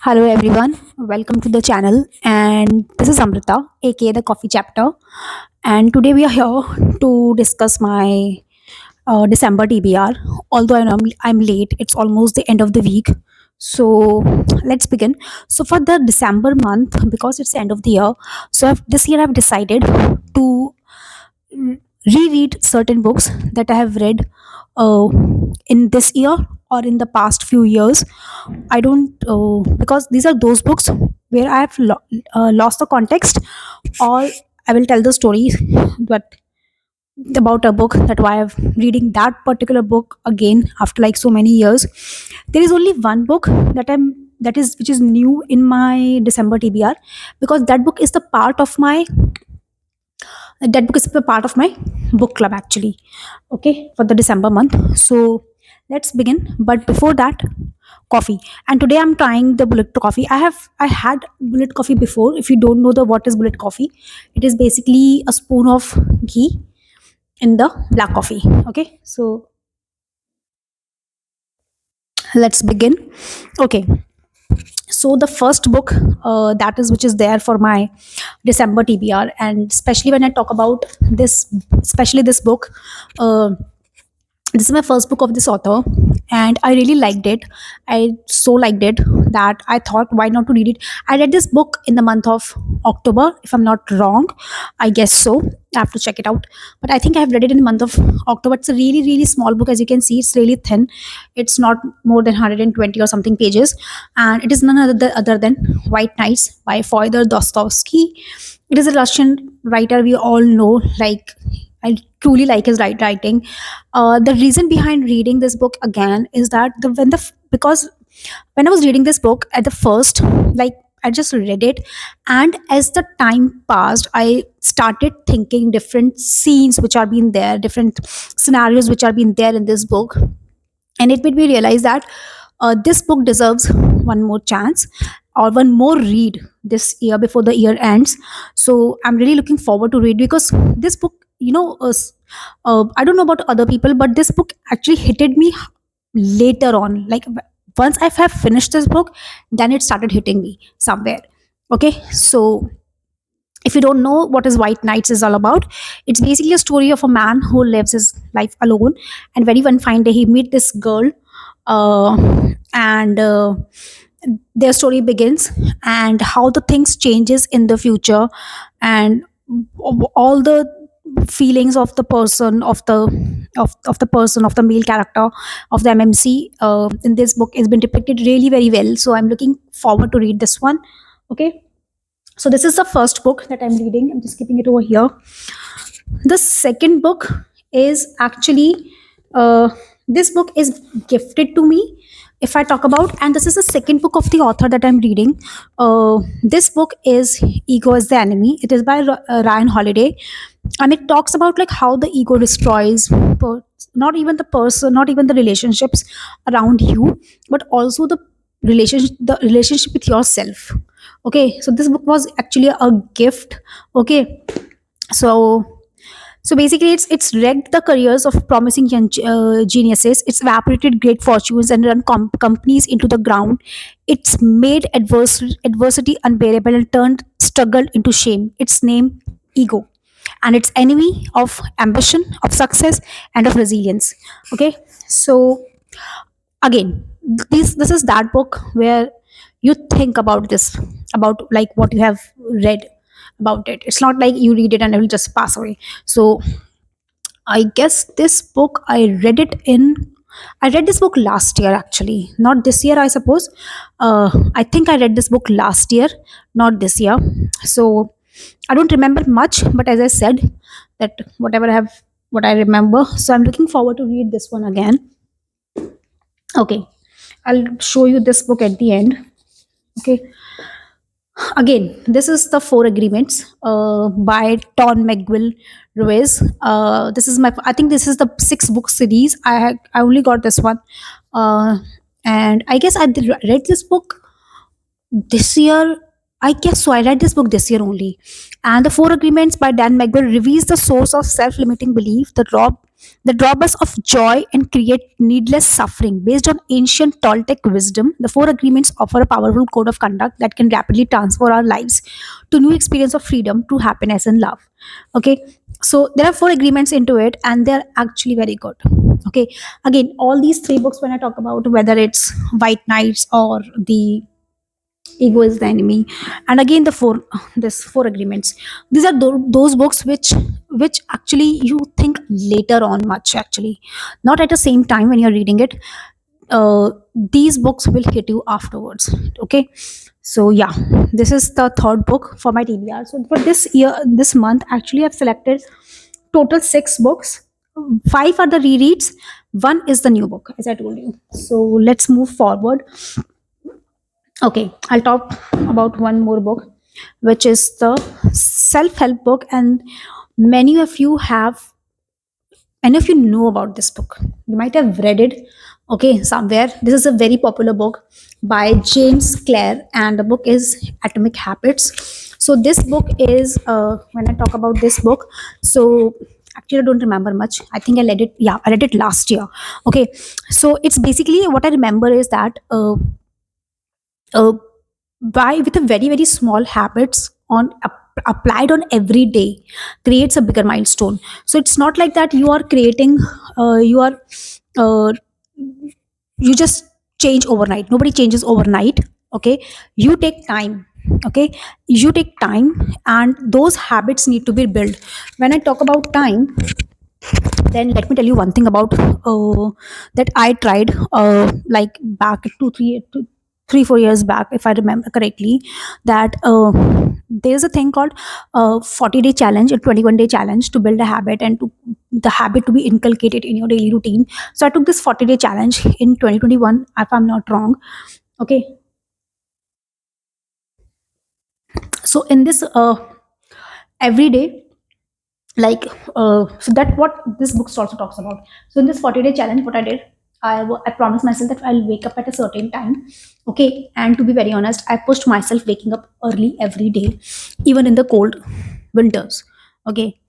Hello everyone, welcome to the channel, and this is Amrita, aka the Coffee Chapter. And today we are here to discuss my December TBR. Although I know I'm late, it's almost the end of the week. So let's begin. So for the December month, because it's the end of the year, this year I've decided to reread certain books that I have read uh, in this year or in the past few years. I don't because these are those books where I have lost the context, or I will tell the story but about a book that why I'm reading that particular book again after like so many years. There is only one book that is which is new in my December TBR, because that book is a part of my book club actually. Okay, for the December month. So let's begin. But before that, coffee. And today I'm trying the bullet coffee. I had bullet coffee before. If you don't know the what is bullet coffee, it is basically a spoon of ghee in the black coffee. Okay, so let's begin. Okay, so the first book that is which is there for my December TBR, and especially when I talk about this, especially this book, uh, this is my first book of this author, and I really liked it. I so liked it that I thought why not to read it. I read this book in the month of October, if I'm not wrong. I guess so. I have to check it out, but I think I have read it in the month of October. It's a really really small book. As you can see, it's really thin. It's not more than 120 or something pages, and it is none other than White Nights by Fyodor Dostoevsky. It is a Russian writer we all know. Like, I truly like his writing. The reason behind reading this book again is that because when I was reading this book at the first, like, I just read it, and as the time passed, I started thinking different scenes which are being there, different scenarios which are being there in this book, and it made me realize that this book deserves one more chance or one more read this year before the year ends. So I'm really looking forward to read, because this book, I don't know about other people, but this book actually hitted me later on. Like, once I have finished this book, then it started hitting me somewhere. Okay, so if you don't know what is White Nights is all about, it's basically a story of a man who lives his life alone, and very one fine day he meet this girl, uh, and their story begins, and how the things changes in the future, and all the feelings of the person of the person of the male character of the MMC in this book has been depicted really very well. So I'm looking forward to read this one. Okay, so this is the first book that I'm reading. I'm just keeping it over here. The second book is actually, this book is gifted to me, if I talk about, and this is the second book of the author that I'm reading. This book is Ego is the Enemy. It is by Ryan Holiday, and it talks about like how the ego destroys not even the person, not even the relationships around you, but also the relationship with yourself. Okay, so this book was actually a gift. Okay, so basically, it's wrecked the careers of promising young geniuses. It's evaporated great fortunes and run companies into the ground. It's made adversity unbearable and turned struggle into shame. Its name, ego, and it's enemy of ambition, of success, and of resilience. Okay, so again, this is that book where you think about this, about like what you have read about it. It's not like you read it and it will just pass away. So I guess this book I read this book last year actually, not this year, I suppose. I think I read this book last year, not this year. So I don't remember much, but as I said, that whatever what I remember. So I'm looking forward to read this one again. Okay, I'll show you this book at the end. Okay, again, this is the Four Agreements by Ton McGill Ruiz. This is I think this is the six book series. I only got this one, uh, and I guess read this book this year. I guess so. I read this book this year only. And The Four Agreements by Dan McGill reveals the source of self-limiting belief that rob us of joy and create needless suffering. Based on ancient Toltec wisdom, the Four Agreements offer a powerful code of conduct that can rapidly transform our lives to new experience of freedom, true happiness, and love. Okay, so there are four agreements into it, and they're actually very good. Okay, again, all these three books, when I talk about whether it's White Knights or the Ego is the Enemy, and again the four agreements, these are those books which actually you think later on, much actually, not at the same time when you're reading it. These books will hit you afterwards. Okay, so yeah, this is the third book for my TBR. So for this month, actually I've selected total six books. Five are the rereads, one is the new book, as I told you. So let's move forward. Okay, I'll talk about one more book, which is the self-help book. And many of you have, many of you know about this book. You might have read it, okay, somewhere. This is a very popular book by James Clear, and the book is Atomic Habits. So this book is, when I talk about this book, so actually I don't remember much. I think I read it, yeah, I read it last year. Okay, so it's basically, what I remember is that uh, by with a very small habits applied on every day creates a bigger milestone. So it's not like that you are creating, you are uh, you just change overnight. Nobody changes overnight. Okay, you take time. Okay, you take time, and those habits need to be built. When I talk about time, then let me tell you one thing about that I tried, like back 3 4 years back, if I remember correctly, that there's a thing called 40-day challenge, a 21-day challenge, to build a habit and to the habit to be inculcated in your daily routine. So I took this 40-day challenge in 2021, if I'm not wrong. Okay, so in this every day, like so that what this book also talks about. So in this 40-day challenge, what I did, I promised myself that I'll wake up at a certain time. Okay, and to be very honest, I pushed myself waking up early every day, even in the cold winters. Okay,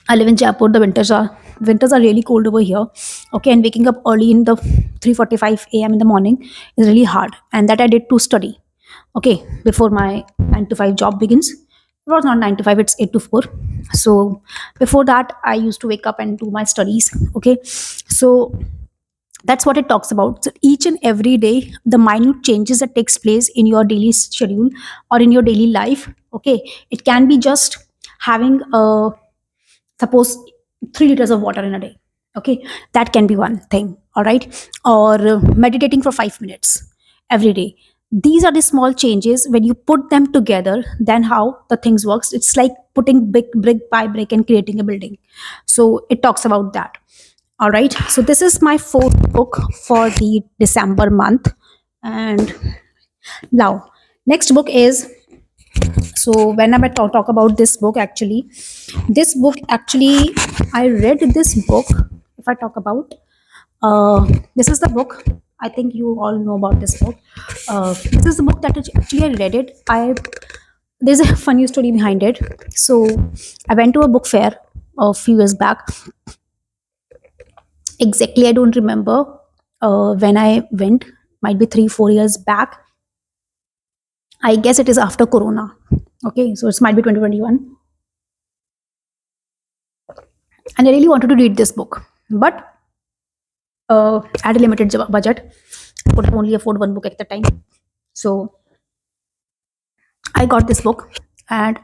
I live in Jaipur. The winters are really cold over here. Okay, and waking up early in the 3:45 a.m. in the morning is really hard, and that I did to study. Okay, before my 9 to 5 job begins. It was not 9 to 5, it's 8 to 4. So before that, I used to wake up and do my studies. Okay, so that's what it talks about. So each and every day, the minute changes that takes place in your daily schedule or in your daily life. Okay, it can be just having a, suppose, 3 liters of water in a day. Okay, that can be one thing. All right, or meditating for 5 minutes every day. These are the small changes. When you put them together, then how the things works, it's like putting big brick by brick and creating a building. So it talks about that. All right, so this is my fourth book for the December month. And now, next book is, so when I talk about this book actually, I read this book. If I talk about, this is the book. I think you all know about this book. This is the book that actually I read it. There's a funny story behind it. So I went to a book fair a few years back. Exactly, I don't remember when I went. Might be 3 4 years back. I guess it is after Corona. Okay, so it might be 2021. And I really wanted to read this book, but I had a limited budget. I could only afford one book at the time. So I got this book, and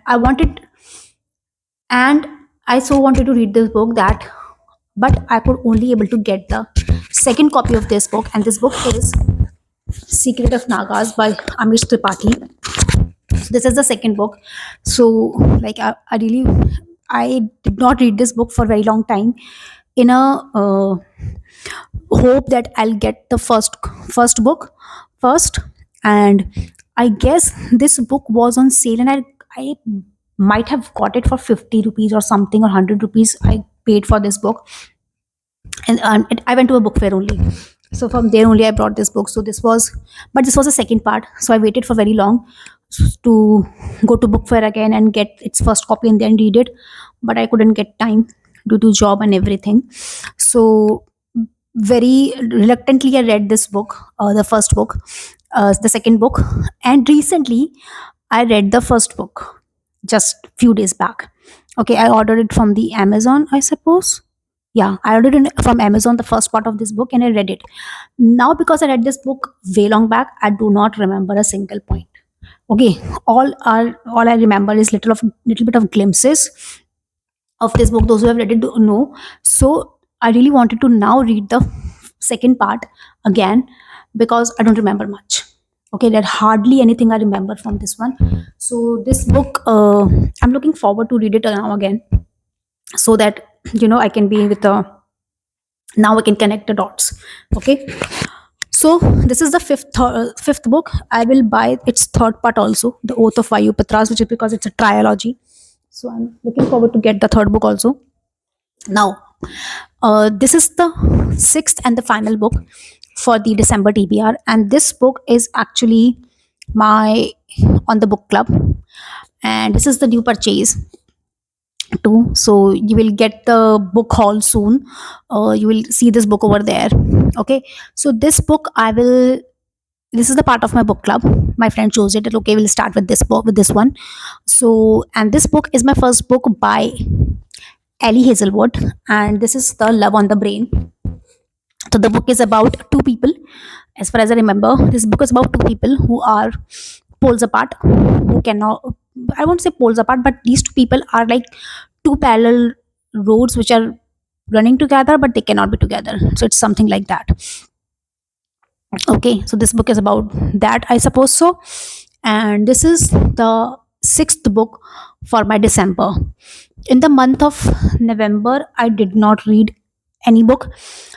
and I so wanted to read this book that, but I could only able to get the second copy of this book, and this book is Secret of Nagas by Amish Tripathi. So this is the second book. So like I really, I did not read this book for a very long time, in a hope that I'll get the first book first. And I guess this book was on sale, and I might have got it for 50 rupees or something, or 100 rupees I paid for this book. And I went to a book fair only. So from there only I brought this book. So this was, but this was the second part. So I waited for very long. to go to book fair again and get its first copy and then read it, but I couldn't get time due to job and everything. So very reluctantly I read this book, the first book, the second book, and recently I read the first book just few days back. Okay, I ordered it from the Amazon, I suppose. Yeah, I ordered it from Amazon, the first part of this book, and I read it. Now, because I read this book way long back, I do not remember a single point. Okay, all I remember is little bit of glimpses of this book. Those who have read it do know. So I really wanted to now read the second part again because I don't remember much. Okay, there hardly anything I remember from this one. So this book, I'm looking forward to read it now again, so that I can be with the now I can connect the dots. Okay, so this is the fifth book. I will buy its third part also, The Oath of Vayupatras, which is because it's a trilogy. So I'm looking forward to get the third book also. Now, this is the sixth and the final book for the December TBR, and this book is actually my on the book club, and this is the new purchase too. So you will get the book haul soon. You will see this book over there. Okay, so this book I will. This is the part of my book club. My friend chose it. Okay, we'll start with this book with this one. So, and this book is my first book by Ellie Hazelwood, and this is The Love on the Brain. So the book is about two people. As far as I remember, this book is about two people who are poles apart, who cannot. I won't say poles apart, but these two people are like two parallel roads which are running together, but they cannot be together. So it's something like that. Okay, so this book is about that, I suppose so. And this is the sixth book for my December. In the month of November, I did not read any book,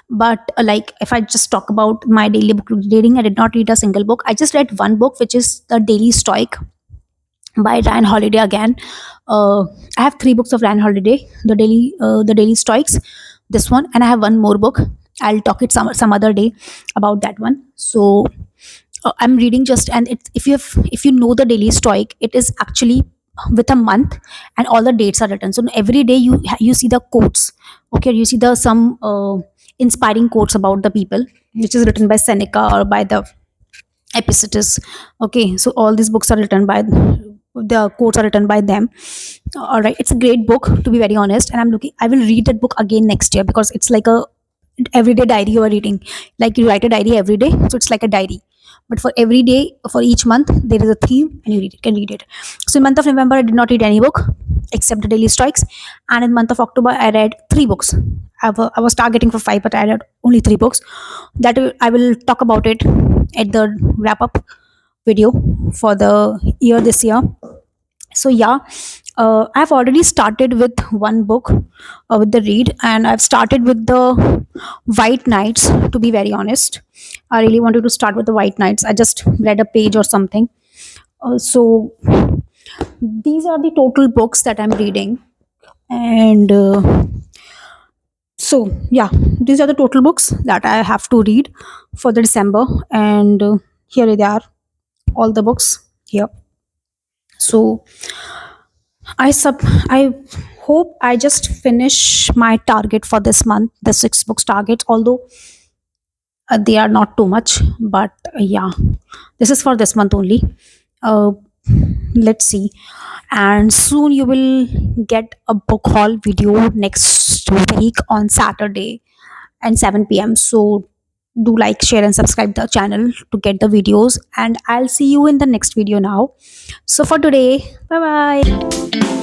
but like if I just talk about my daily book reading, I did not read a single book. I just read one book, which is The Daily Stoic by Ryan Holiday again. I have three books of Ryan Holiday: The Daily Stoics, this one, and I have one more book. I'll talk it some other day about that one. So I'm reading just, and if you know The Daily Stoic, it is actually with a month, and all the dates are written. So every day you see the quotes. Okay, you see the some inspiring quotes about the people, which is written by Seneca or by the Epictetus. Okay, so all these books are written by the quotes are written by them. All right, it's a great book, to be very honest, and I will read that book again next year because it's like a everyday diary you are reading. Like you write a diary every day, so it's like a diary, but for every day, for each month there is a theme and can read it. So in month of November I did not read any book except The Daily Strikes, and in month of October I read three books. I was targeting for five, but I read only three books. I will talk about it at the wrap up video for the year this year. So yeah, I've already started with one book, with the read, and I've started with the White Knights. To be very honest, I really wanted to start with the White Knights. I just read a page or something. So these are the total books that I'm reading, and so yeah, these are the total books that I have to read for the December, and here they are, all the books here. So I hope I just finish my target for this month, the six books target. Although they are not too much, but yeah, this is for this month only. Uh, let's see, and soon you will get a book haul video next week on Saturday and 7 p.m. So do like, share, and subscribe the channel to get the videos, and I'll see you in the next video now. So for today, bye bye.